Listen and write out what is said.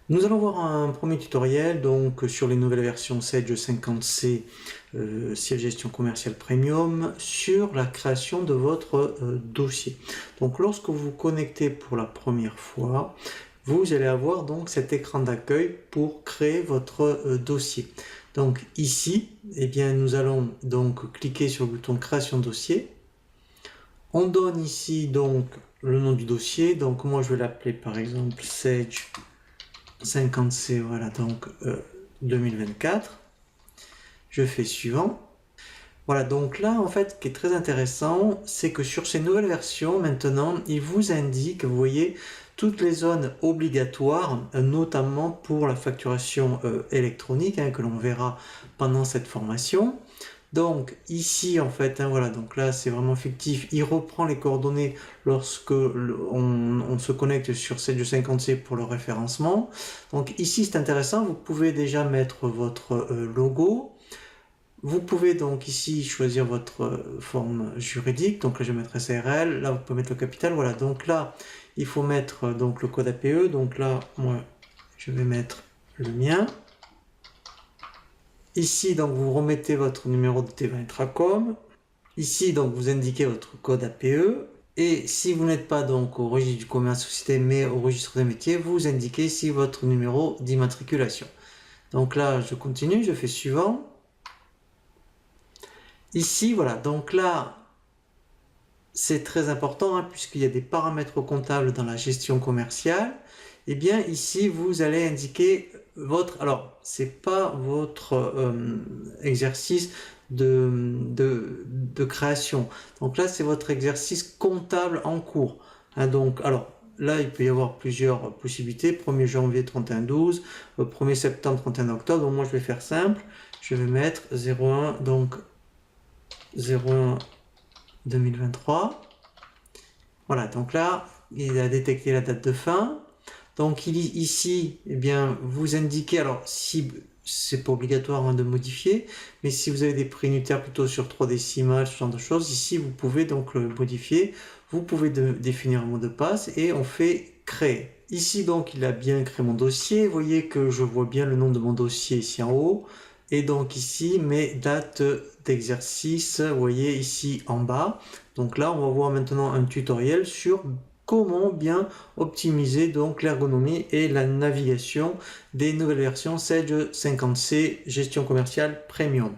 Nous allons voir un premier tutoriel donc sur les nouvelles versions Sage 50C Siège Gestion Commerciale Premium sur la création de votre dossier. Donc lorsque vous vous connectez pour la première fois, vous allez avoir donc cet écran d'accueil pour créer votre dossier. Donc ici, eh bien, nous allons donc cliquer sur le bouton Création de dossier. On donne ici donc le nom du dossier. Donc moi je vais l'appeler par exemple Sage 50C, voilà, donc 2024. Je fais suivant. Voilà, donc là, en fait, ce qui est très intéressant, c'est que sur ces nouvelles versions, maintenant, il vous indique, vous voyez, toutes les zones obligatoires, notamment pour la facturation électronique, que l'on verra pendant cette formation. Donc ici en fait, voilà, donc là c'est vraiment fictif, il reprend les coordonnées lorsque on se connecte sur Sage 50C pour le référencement. Donc ici c'est intéressant, vous pouvez déjà mettre votre logo. Vous pouvez donc ici choisir votre forme juridique, donc là je vais mettre SARL, là vous pouvez mettre le capital, voilà, donc là il faut mettre donc le code APE, donc là moi je vais mettre le mien. Ici, donc, vous remettez votre numéro de T20 Intracom. Ici, donc, vous indiquez votre code APE. Et si vous n'êtes pas donc au registre du commerce société, mais au registre des métiers, vous indiquez ici votre numéro d'immatriculation. Donc là, je continue, je fais suivant. Ici, voilà, donc là, c'est très important, puisqu'il y a des paramètres comptables dans la gestion commerciale. Et bien ici, vous allez indiquer votre... Alors, c'est pas votre exercice de création. Donc là, c'est votre exercice comptable en cours. Donc, alors, là, il peut y avoir plusieurs possibilités. 1er janvier 31/12, 1er septembre 31 octobre. Donc moi, je vais faire simple. Je vais mettre 01, donc 01 2023. Voilà, donc là, il a détecté la date de fin. Donc ici, eh bien, vous indiquez, alors si c'est pas obligatoire de modifier, mais si vous avez des prix unitaires plutôt sur 3 décimales, ce genre de choses, ici vous pouvez donc le modifier. Vous pouvez définir un mot de passe et on fait créer. Ici donc il a bien créé mon dossier. Vous voyez que je vois bien le nom de mon dossier ici en haut. Et donc ici mes dates d'exercice, vous voyez ici en bas. Donc là on va voir maintenant un tutoriel sur comment bien optimiser donc l'ergonomie et la navigation des nouvelles versions Sage 50C Gestion Commerciale Premium.